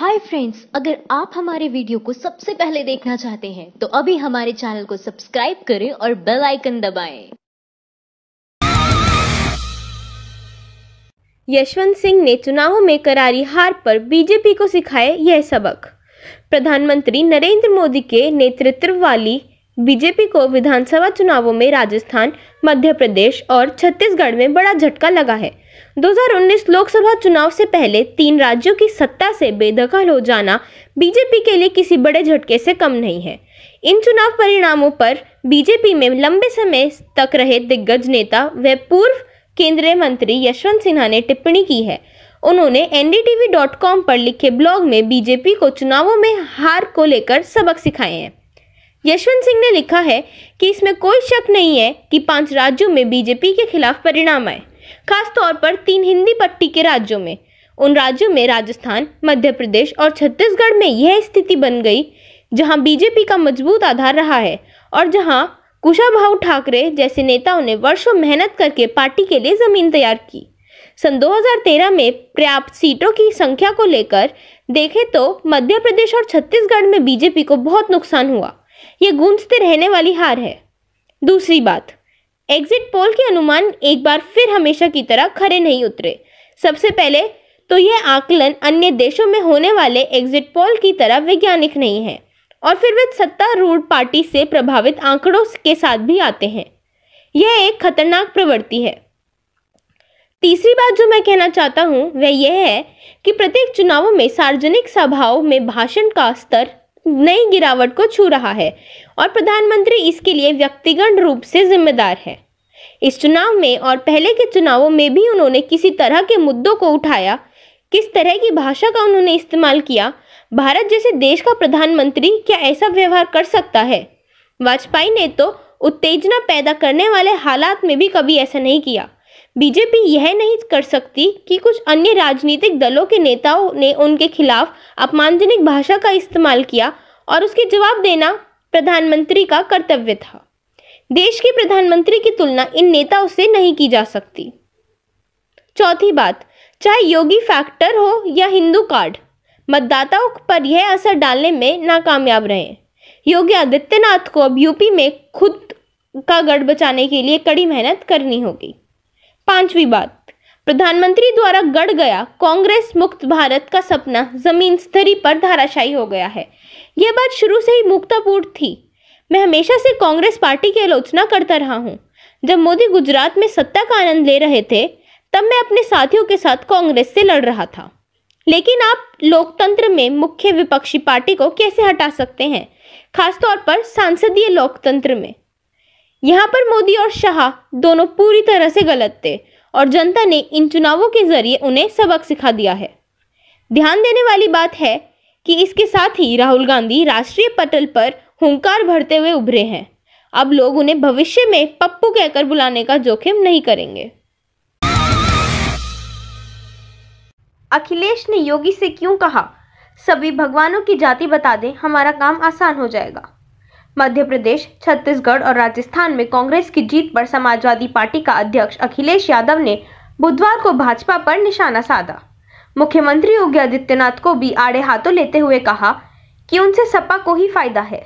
Hi friends, अगर आप हमारे वीडियो को सबसे पहले देखना चाहते हैं तो अभी हमारे चैनल को सब्सक्राइब करें और बेल आइकन दबाएं। यशवंत सिंह ने चुनावों में करारी हार पर बीजेपी को सिखाए यह सबक। प्रधानमंत्री नरेंद्र मोदी के नेतृत्व वाली बीजेपी को विधानसभा चुनावों में राजस्थान, मध्य प्रदेश और छत्तीसगढ़ में बड़ा झटका लगा है। 2019 लोकसभा चुनाव से पहले 3 राज्यों की सत्ता से बेदखल हो जाना बीजेपी के लिए किसी बड़े झटके से कम नहीं है। इन चुनाव परिणामों पर बीजेपी में लंबे समय तक रहे दिग्गज नेता व पूर्व केंद्रीय मंत्री यशवंत सिन्हा ने टिप्पणी की है। उन्होंने ndtv.com पर लिखे ब्लॉग में बीजेपी को चुनावों में हार को लेकर सबक सिखाए हैं। यशवंत सिंह ने लिखा है कि इसमें कोई शक नहीं है कि 5 राज्यों में बीजेपी के खिलाफ परिणाम आए, खास तौर पर 3 हिंदी पट्टी के राज्यों में। उन राज्यों में राजस्थान, मध्य प्रदेश और छत्तीसगढ़ में यह स्थिति बन गई जहां बीजेपी का मजबूत आधार रहा है और जहां कुशाभाऊ ठाकरे जैसे नेताओं ने वर्षों मेहनत करके पार्टी के लिए जमीन तैयार की। सन 2013 में पर्याप्त सीटों की संख्या को लेकर देखें तो मध्य प्रदेश और छत्तीसगढ़ में बीजेपी को बहुत नुकसान हुआ। ये गूंजते रहने वाली हार है। दूसरी बात, एग्जिट पोल के अनुमान एक बार फिर हमेशा की तरह खरे नहीं उतरे। सबसे पहले तो यह आकलन अन्य देशों में होने वाले एग्जिट पोल की तरह वैज्ञानिक नहीं है और फिर वे सत्तारूढ़ पार्टी से प्रभावित आंकड़ों के साथ भी आते हैं। यह एक खतरनाक प्रवृत्ति है। तीसरी बात जो मैं कहना चाहता हूं वह यह है कि प्रत्येक चुनावों में सार्वजनिक सभाओं में भाषण का स्तर नई गिरावट को छू रहा है और प्रधानमंत्री इसके लिए व्यक्तिगत रूप से जिम्मेदार है। इस चुनाव में और पहले के चुनावों में भी उन्होंने किसी तरह के मुद्दों को उठाया, किस तरह की भाषा का उन्होंने इस्तेमाल किया। भारत जैसे देश का प्रधानमंत्री क्या ऐसा व्यवहार कर सकता है? वाजपेयी ने तो उत्तेजना पैदा करने वाले हालात में भी कभी ऐसा नहीं किया। बीजेपी यह नहीं कर सकती कि कुछ अन्य राजनीतिक दलों के नेताओं ने उनके खिलाफ अपमानजनक भाषा का इस्तेमाल किया और उसके जवाब देना प्रधानमंत्री का कर्तव्य था। देश के प्रधानमंत्री की तुलना इन नेताओं से नहीं की जा सकती। चौथी बात, चाहे योगी फैक्टर हो या हिंदू कार्ड, मतदाताओं पर यह असर डालने में नाकामयाब रहे। योगी आदित्यनाथ को अब यूपी में खुद का गढ़ बचाने के लिए कड़ी मेहनत करनी होगी। 5वीं बात, प्रधानमंत्री द्वारा गढ़ गया कांग्रेस मुक्त भारत का सपना जमीन स्तरी पर धराशायी हो गया है। यह बात शुरू से ही मुक्तापूर्ण थी। मैं हमेशा से कांग्रेस पार्टी की आलोचना करता रहा हूं। जब मोदी गुजरात में सत्ता का आनंद ले रहे थे तब मैं अपने साथियों के साथ कांग्रेस से लड़ रहा था। लेकिन आप लोकतंत्र में मुख्य विपक्षी पार्टी को कैसे हटा सकते हैं, खासतौर पर संसदीय लोकतंत्र में? यहाँ पर मोदी और शाह दोनों पूरी तरह से गलत थे और जनता ने इन चुनावों के जरिए उन्हें सबक सिखा दिया है। ध्यान देने वाली बात है कि इसके साथ ही राहुल गांधी राष्ट्रीय पटल पर हुंकार भरते हुए उभरे हैं। अब लोग उन्हें भविष्य में पप्पू कहकर बुलाने का जोखिम नहीं करेंगे। अखिलेश ने योगी से क्यों कहा, सभी भगवानों की जाति बता दें, हमारा काम आसान हो जाएगा? मध्य प्रदेश, छत्तीसगढ़ और राजस्थान में कांग्रेस की जीत पर समाजवादी पार्टी का अध्यक्ष अखिलेश यादव ने बुधवार को भाजपा पर निशाना साधा। मुख्यमंत्री योगी आदित्यनाथ को भी आड़े हाथों लेते हुए कहा कि उनसे सपा को ही फायदा है,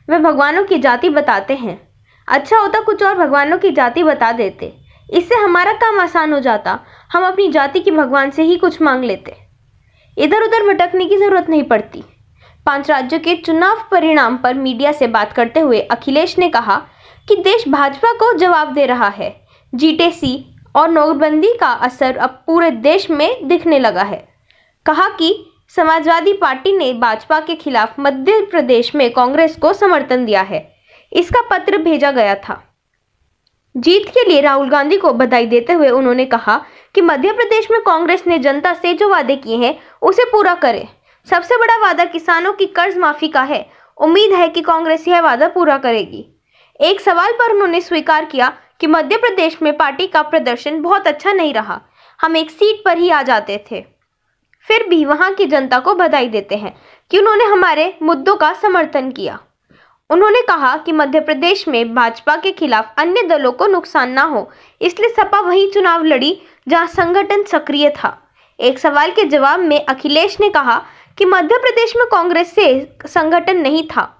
वे भगवानों की जाति बताते हैं। अच्छा होता कुछ और भगवानों की जाति बता देते, इससे हमारा काम आसान हो जाता, हम अपनी जाति के भगवान से ही कुछ मांग लेते, इधर उधर भटकने की जरूरत नहीं पड़ती। 5 राज्यों के चुनाव परिणाम पर मीडिया से बात करते हुए अखिलेश ने कहा कि देश भाजपा को जवाब दे रहा है। जीटीसी और नोटबंदी का असर अब पूरे देश में दिखने लगा है। कहा कि समाजवादी पार्टी ने भाजपा के खिलाफ मध्य प्रदेश में कांग्रेस को समर्थन दिया है, इसका पत्र भेजा गया था। जीत के लिए राहुल गांधी को बधाई देते हुए उन्होंने कहा कि मध्य प्रदेश में कांग्रेस ने जनता से जो वादे किए हैं उसे पूरा करे। सबसे बड़ा वादा किसानों की कर्ज माफी का है। उम्मीद है कि कांग्रेस यह वादा पूरा करेगी। एक सवाल पर उन्होंने स्वीकार किया कि मध्य प्रदेश में पार्टी का प्रदर्शन बहुत अच्छा नहीं रहा, हम एक सीट पर ही आ जाते थे। फिर भी वहां की जनता को बधाई देते हैं कि उन्होंने हमारे मुद्दों का समर्थन किया। उन्होंने कहा कि मध्य प्रदेश में भाजपा के खिलाफ अन्य दलों को नुकसान ना हो, इसलिए सपा वही चुनाव लड़ी जहां संगठन सक्रिय था। एक सवाल के जवाब में अखिलेश ने कहा कि मध्य प्रदेश में कांग्रेस से संगठन नहीं था,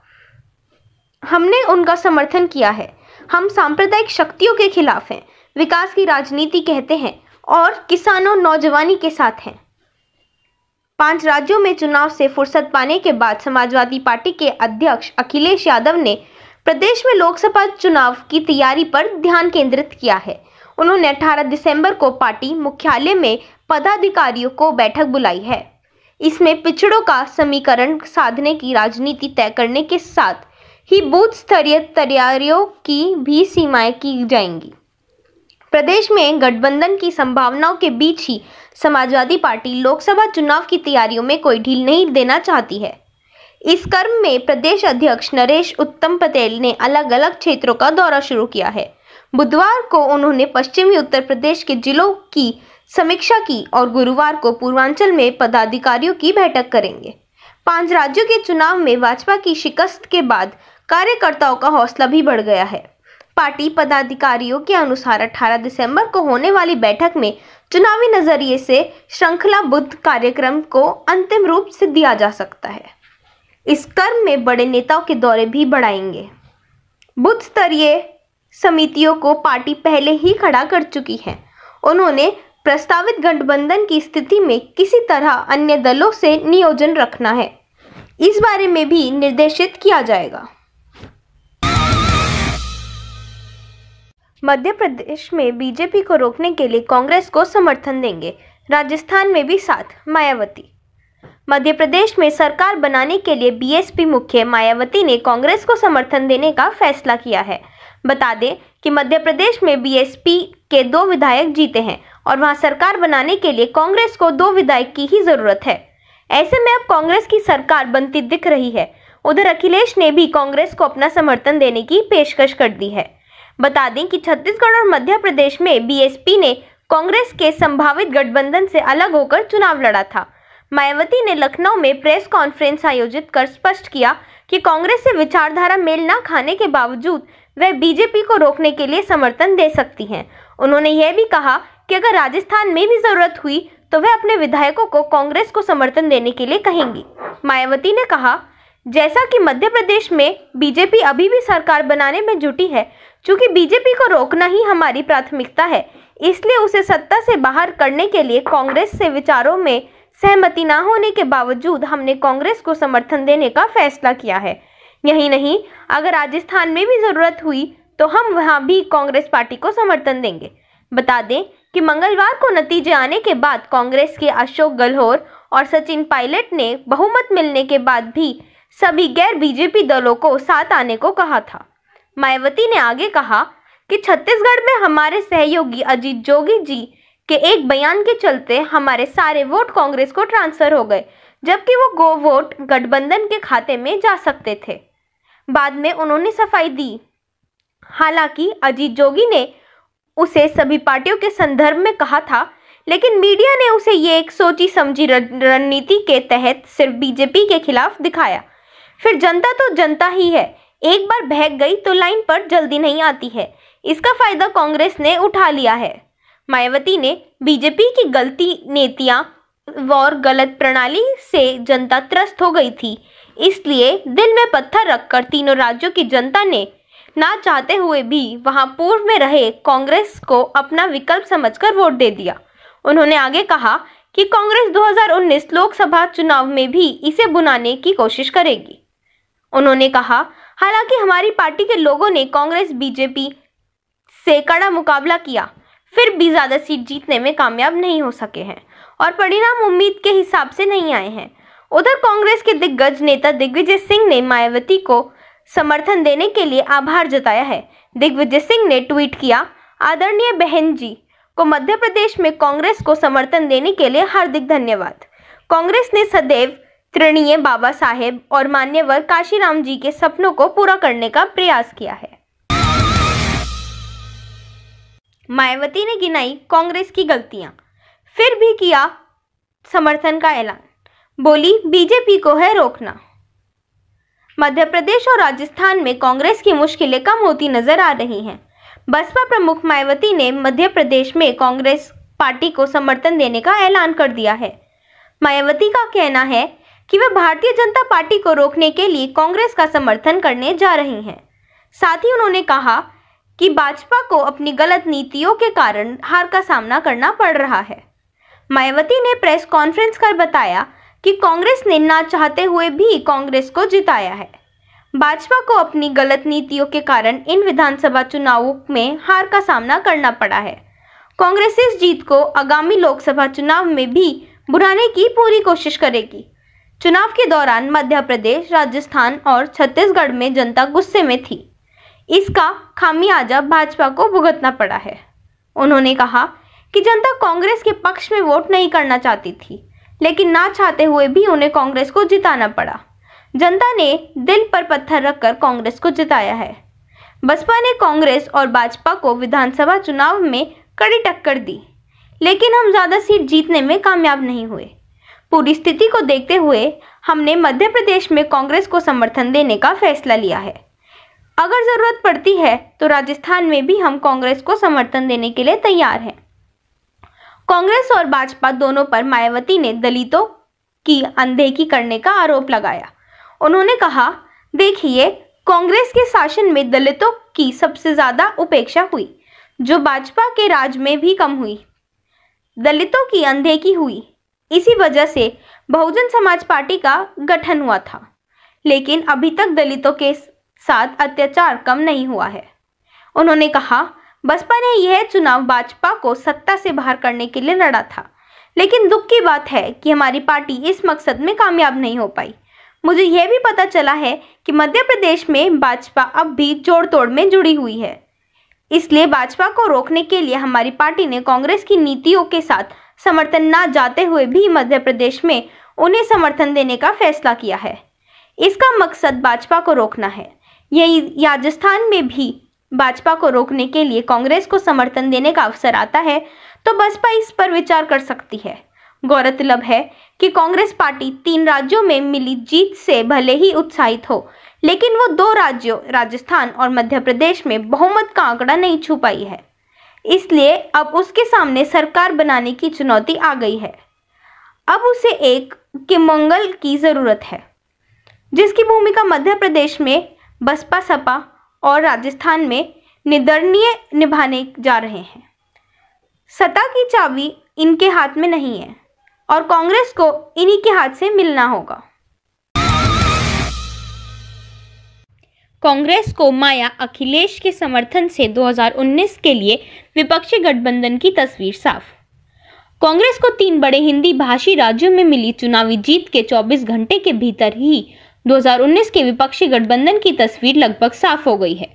हमने उनका समर्थन किया है। हम सांप्रदायिक शक्तियों के खिलाफ हैं, विकास की राजनीति कहते हैं और किसानों नौजवानी के साथ हैं। 5 राज्यों में चुनाव से फुर्सत पाने के बाद समाजवादी पार्टी के अध्यक्ष अखिलेश यादव ने प्रदेश में लोकसभा चुनाव की तैयारी पर ध्यान केंद्रित किया है। उन्होंने 18 दिसंबर को पार्टी मुख्यालय में पदाधिकारियों को बैठक बुलाई है। इसमें पिछड़ों का समीकरण साधने की राजनीति तय करने के साथ ही बूथ स्तरीय तैयारियों की भी सीमाएं की जाएंगी। प्रदेश में गठबंधन की संभावनाओं के बीच ही समाजवादी पार्टी लोकसभा चुनाव की तैयारियों में कोई ढील नहीं देना चाहती है। इस क्रम में प्रदेश अध्यक्ष नरेश उत्तम पटेल ने अलग अलग क्षेत्रों का दौरा शुरू किया है। बुधवार को उन्होंने पश्चिमी उत्तर प्रदेश के जिलों की समीक्षा की और गुरुवार को पूर्वांचल में पदाधिकारियों की बैठक करेंगे। 5 राज्यों के चुनाव में भाजपा की शिकस्त के बाद कार्यकर्ताओं का हौसला भी बढ़ गया है। पार्टी पदाधिकारियों के अनुसार 18 दिसंबर को होने वाली बैठक में चुनावी नजरिए से श्रृंखलाबद्ध कार्यक्रम को अंतिम रूप से दिया जा सकता है। इस क्रम में बड़े नेताओं के दौरे भी बढ़ाएंगे। बूथ स्तरीय समितियों को पार्टी पहले ही खड़ा कर चुकी है। उन्होंने प्रस्तावित गठबंधन की स्थिति में किसी तरह अन्य दलों से नियोजन रखना है, इस बारे में भी निर्देशित किया जाएगा। मध्य प्रदेश में बीजेपी को रोकने के लिए कांग्रेस को समर्थन देंगे, राजस्थान में भी साथ मायावती। मध्य प्रदेश में सरकार बनाने के लिए बीएसपी मुख्य मायावती ने कांग्रेस को समर्थन देने का फैसला किया है। बता दें कि मध्य प्रदेश में बीएसपी के 2 विधायक जीते हैं और वहां सरकार बनाने के लिए कांग्रेस को 2 विधायक की ही जरूरत है। ऐसे में अब कांग्रेस की सरकार बनती दिख रही है। उधर अखिलेश ने भी कांग्रेस को अपना समर्थन देने की पेशकश कर दी है। बता दें कि छत्तीसगढ़ और मध्य प्रदेश में बीएसपी ने कांग्रेस के संभावित गठबंधन से अलग होकर चुनाव लड़ा था। मायावती ने लखनऊ में प्रेस कॉन्फ्रेंस आयोजित कर स्पष्ट किया कि कांग्रेस से विचारधारा मेल न खाने के बावजूद वह बीजेपी को रोकने के लिए समर्थन दे सकती हैं। उन्होंने यह भी कहा कि अगर राजस्थान में भी जरूरत हुई तो वह अपने विधायकों को कांग्रेस को समर्थन देने के लिए कहेंगी। मायावती ने कहा, जैसा कि मध्य प्रदेश में बीजेपी अभी भी सरकार बनाने में जुटी है, चूंकि बीजेपी को रोकना ही हमारी प्राथमिकता है, इसलिए उसे सत्ता से बाहर करने के लिए कांग्रेस से विचारों में सहमति न होने के बावजूद हमने कांग्रेस को समर्थन देने का फैसला किया है। यही नहीं, अगर राजस्थान में भी जरूरत हुई तो हम वहां भी कांग्रेस पार्टी को समर्थन देंगे। बता दें कि मंगलवार को नतीजे आने के बाद कांग्रेस के अशोक गहलोत और सचिन पायलट ने बहुमत मिलने के बाद भी सभी गैर बीजेपी दलों को साथ आने को कहा था। मायावती ने आगे कहा कि छत्तीसगढ़ में हमारे सहयोगी अजीत जोगी जी के एक बयान के चलते हमारे सारे वोट कांग्रेस को ट्रांसफर हो गए, जबकि वो वोट गठबंधन के खाते में जा सकते थे। बाद में उन्होंने सफाई दी। हालांकि अजीत जोगी ने उसे सभी पार्टियों के संदर्भ में कहा था, लेकिन मीडिया ने उसे ये एक सोची समझी रणनीति के तहत सिर्फ बीजेपी के खिलाफ दिखाया। फिर जनता तो जनता ही है, एक बार बहक गई तो लाइन पर जल्दी नहीं आती है। इसका फायदा कांग्रेस ने उठा लिया है। मायावती ने बीजेपी की गलती नीतियां और गलत प्रणाली से जनता त्रस्त हो गई थी, इसलिए दिल में पत्थर रखकर तीनों राज्यों की जनता ने ना चाहते हुए भी वहां पूर्व में रहे कांग्रेस को अपना विकल्प समझकर वोट दे दिया। उन्होंने आगे कहा कि कांग्रेस 2019 लोकसभा चुनाव में भी इसे बुनाने की कोशिश करेगी। उन्होंने कहा, हालांकि हमारी पार्टी के लोगों ने कांग्रेस बीजेपी से कड़ा मुकाबला किया, फिर भी ज्यादा सीट जीतने में कामयाब नहीं हो सके हैं और परिणाम उम्मीद के हिसाब से नहीं आए हैं। उधर कांग्रेस के दिग्गज नेता दिग्विजय सिंह ने मायावती को समर्थन देने के लिए आभार जताया है। दिग्विजय सिंह ने ट्वीट किया, आदरणीय बहन जी को मध्य प्रदेश में कांग्रेस को समर्थन देने के लिए हार्दिक धन्यवाद। कांग्रेस ने सदैव तृणीय बाबा साहेब और मान्यवर काशीराम जी के सपनों को पूरा करने का प्रयास किया है। मायावती ने गिनाई कांग्रेस की गलतियां, फिर भी किया समर्थन का ऐलान। बोली, बीजेपी को है रोकना। मध्य प्रदेश और राजस्थान में कांग्रेस की मुश्किलें कम होती नजर आ रही हैं। बसपा प्रमुख मायावती ने मध्य प्रदेश में कांग्रेस पार्टी को समर्थन देने का ऐलान कर दिया है। मायावती का कहना है कि वे भारतीय जनता पार्टी को रोकने के लिए कांग्रेस का समर्थन करने जा रही हैं। साथ ही उन्होंने कहा कि भाजपा को अपनी गलत नीतियों के कारण हार का सामना करना पड़ रहा है। मायावती ने प्रेस कॉन्फ्रेंस कर बताया कि कांग्रेस ने ना चाहते हुए भी कांग्रेस को जिताया है। भाजपा को अपनी गलत नीतियों के कारण इन विधानसभा चुनावों में हार का सामना करना पड़ा है। कांग्रेस इस जीत को आगामी लोकसभा चुनाव में भी बुलाने की पूरी कोशिश करेगी। चुनाव के दौरान मध्य प्रदेश, राजस्थान और छत्तीसगढ़ में जनता गुस्से में थी। इसका खामियाजा भाजपा को भुगतना पड़ा है। उन्होंने कहा कि जनता कांग्रेस के पक्ष में वोट नहीं करना चाहती थी, लेकिन ना चाहते हुए भी उन्हें कांग्रेस को जिताना पड़ा। जनता ने दिल पर पत्थर रखकर कांग्रेस को जिताया है। बसपा ने कांग्रेस और भाजपा को विधानसभा चुनाव में कड़ी टक्कर दी, लेकिन हम ज्यादा सीट जीतने में कामयाब नहीं हुए। पूरी स्थिति को देखते हुए हमने मध्य प्रदेश में कांग्रेस को समर्थन देने का फैसला लिया है। अगर जरूरत पड़ती है तो राजस्थान में भी हम कांग्रेस को समर्थन देने के लिए तैयार हैं। कांग्रेस और भाजपा दोनों पर मायावती ने दलितों की अनदेखी करने का आरोप लगाया। उन्होंने कहा, देखिए, कांग्रेस के शासन में दलितों की सबसे ज्यादा उपेक्षा हुई, जो भाजपा के राज में भी कम हुई। दलितों की अनदेखी हुई, इसी वजह से बहुजन समाज पार्टी का गठन हुआ था, लेकिन अभी तक दलितों के साथ अत्याचार कम नहीं हुआ है। उन्होंने कहा, बसपा ने यह चुनाव भाजपा को सत्ता से बाहर करने के लिए लड़ा था, लेकिन दुख की बात है कि हमारी पार्टी इस मकसद में कामयाब नहीं हो पाई। मुझे यह भी पता चला है कि मध्य प्रदेश में भाजपा अब भी जोड़ तोड़ में जुड़ी हुई है। इसलिए भाजपा को रोकने के लिए हमारी पार्टी ने कांग्रेस की नीतियों के साथ समर्थन न जाते हुए भी मध्य प्रदेश में उन्हें समर्थन देने का फैसला किया है। इसका मकसद भाजपा को रोकना है। यही राजस्थान में भी भाजपा को रोकने के लिए कांग्रेस को समर्थन देने का अवसर आता है तो बसपा इस पर विचार कर सकती है। गौरतलब है कि कांग्रेस पार्टी 3 राज्यों में मिली जीत से भले ही उत्साहित हो, लेकिन वो 2 राज्यों राजस्थान और मध्य प्रदेश में बहुमत का आंकड़ा नहीं छू पाई है। इसलिए अब उसके सामने सरकार बनाने की चुनौती आ गई है। अब उसे एक के मंगल की जरूरत है, जिसकी भूमिका मध्य प्रदेश में बसपा, सपा और राजस्थान में निर्दलीय निभाने जा रहे हैं। सत्ता की चाबी इनके हाथ में नहीं है और कांग्रेस को इन्हीं के हाथ से मिलना होगा। कांग्रेस को माया अखिलेश के समर्थन से 2019 के लिए विपक्षी गठबंधन की तस्वीर साफ। कांग्रेस को 3 बड़े हिंदी भाषी राज्यों में मिली चुनावी जीत के 24 घंटे के भीतर ही 2019 के विपक्षी गठबंधन की तस्वीर लगभग साफ हो गई है।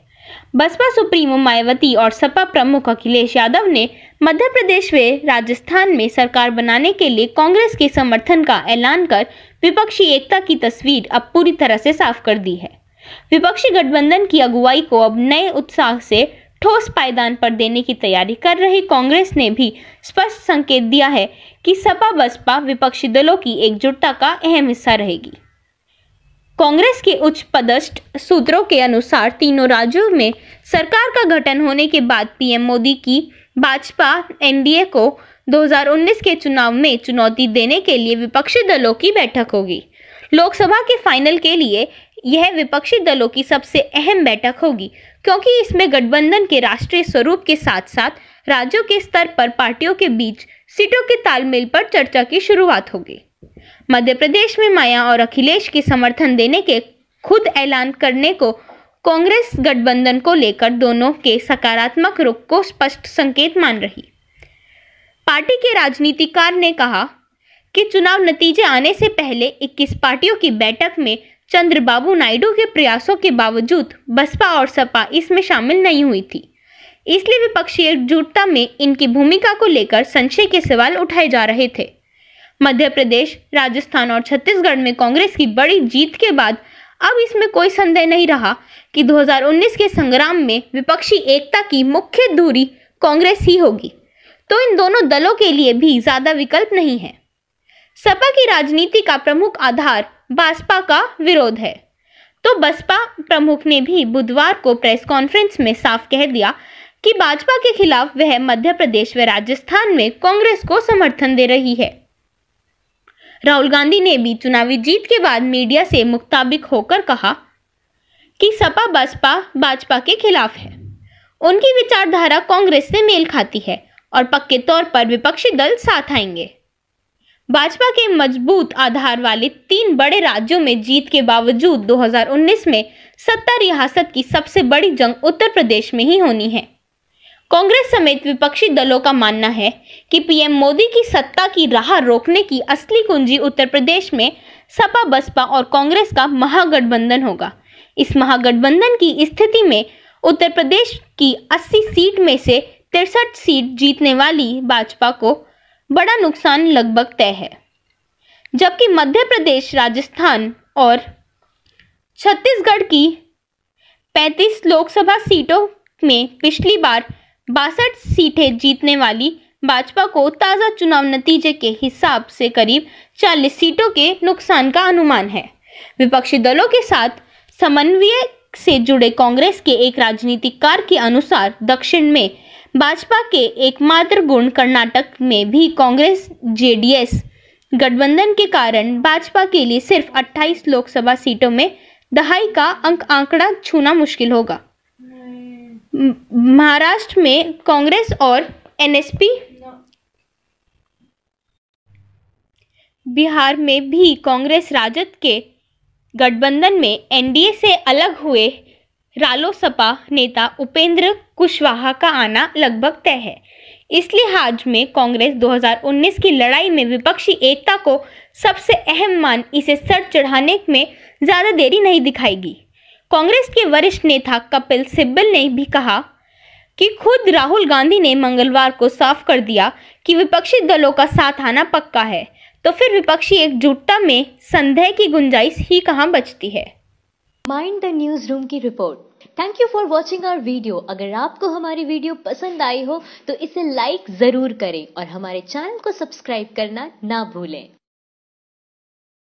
बसपा सुप्रीमो मायावती और सपा प्रमुख अखिलेश यादव ने मध्य प्रदेश व राजस्थान में सरकार बनाने के लिए कांग्रेस के समर्थन का ऐलान कर विपक्षी एकता की तस्वीर अब पूरी तरह से साफ कर दी है। विपक्षी गठबंधन की अगुवाई को अब नए उत्साह से ठोस पायदान पर देने की तैयारी कर रही कांग्रेस ने भी स्पष्ट संकेत दिया है कि सपा बसपा विपक्षी दलों की एकजुटता का अहम हिस्सा रहेगी। कांग्रेस के उच्च पदस्थ सूत्रों के अनुसार तीनों राज्यों में सरकार का गठन होने के बाद पीएम मोदी की भाजपा एनडीए को 2019 के चुनाव में चुनौती देने के लिए विपक्षी दलों की बैठक होगी। लोकसभा के फाइनल के लिए यह विपक्षी दलों की सबसे अहम बैठक होगी, क्योंकि इसमें गठबंधन के राष्ट्रीय स्वरूप के साथ साथ राज्यों के स्तर पर पार्टियों के बीच सीटों के तालमेल पर चर्चा की शुरुआत होगी। मध्य प्रदेश में माया और अखिलेश के समर्थन देने के खुद ऐलान करने को कांग्रेस गठबंधन को लेकर दोनों के सकारात्मक रुख को स्पष्ट संकेत मान रही। पार्टी के राजनीतिकार ने कहा कि चुनाव नतीजे आने से पहले 21 पार्टियों की बैठक में चंद्रबाबू नायडू के प्रयासों के बावजूद बसपा और सपा इसमें शामिल नहीं हुई थी। इसलिए विपक्षी एकजुटता में इनकी भूमिका को लेकर संशय के सवाल उठाए जा रहे थे। मध्य प्रदेश, राजस्थान और छत्तीसगढ़ में कांग्रेस की बड़ी जीत के बाद अब इसमें कोई संदेह नहीं रहा कि 2019 के संग्राम में विपक्षी एकता की मुख्य धुरी कांग्रेस ही होगी, तो इन दोनों दलों के लिए भी ज्यादा विकल्प नहीं है। सपा की राजनीति का प्रमुख आधार बसपा का विरोध है, तो बसपा प्रमुख ने भी बुधवार को प्रेस कॉन्फ्रेंस में साफ कह दिया कि भाजपा के खिलाफ वह मध्य प्रदेश व राजस्थान में कांग्रेस को समर्थन दे रही है। राहुल गांधी ने भी चुनावी जीत के बाद मीडिया से मुखातिब होकर कहा कि सपा बसपा भाजपा के खिलाफ है। उनकी विचारधारा कांग्रेस से मेल खाती है और पक्के तौर पर विपक्षी दल साथ आएंगे। भाजपा के मजबूत आधार वाले 3 बड़े राज्यों में जीत के बावजूद 2019 में सत्ता रियासत की सबसे बड़ी जंग उत्तर प्रदेश में ही होनी है। कांग्रेस समेत विपक्षी दलों का मानना है कि पीएम मोदी की सत्ता की राह रोकने की असली कुंजी उत्तर प्रदेश में सपा बसपा और कांग्रेस का महागठबंधन होगा। इस महागठबंधन की स्थिति में उत्तर प्रदेश की 80 सीट में से 63 सीट जीतने वाली भाजपा को बड़ा नुकसान लगभग तय है, जबकि मध्य प्रदेश, राजस्थान और छत्तीसगढ़ की 35 लोकसभा सीटों में पिछली बार 62 सीटें जीतने वाली भाजपा को ताज़ा चुनाव नतीजे के हिसाब से करीब 40 सीटों के नुकसान का अनुमान है। विपक्षी दलों के साथ समन्वय से जुड़े कांग्रेस के एक राजनीतिकार के अनुसार दक्षिण में भाजपा के एकमात्र गुण कर्नाटक में भी कांग्रेस जेडीएस गठबंधन के कारण भाजपा के लिए सिर्फ 28 लोकसभा सीटों में दहाई का आंकड़ा छूना मुश्किल होगा। महाराष्ट्र में कांग्रेस और एनएसपी, बिहार में भी कांग्रेस राजद के गठबंधन में एनडीए से अलग हुए रालोसपा नेता उपेंद्र कुशवाहा का आना लगभग तय है। इस लिहाज में कांग्रेस 2019 की लड़ाई में विपक्षी एकता को सबसे अहम मान इसे सर चढ़ाने में ज्यादा देरी नहीं दिखाएगी। कांग्रेस के वरिष्ठ नेता कपिल सिब्बल ने भी कहा कि खुद राहुल गांधी ने मंगलवार को साफ कर दिया कि विपक्षी दलों का साथ आना पक्का है, तो फिर विपक्षी एकजुटता में संदेह की गुंजाइश ही कहां बचती है। माइंड द न्यूज रूम की रिपोर्ट। Thank you for watching our video. अगर आपको हमारी वीडियो पसंद आई हो तो इसे लाइक जरूर करें और हमारे चैनल को सब्सक्राइब करना ना भूलें।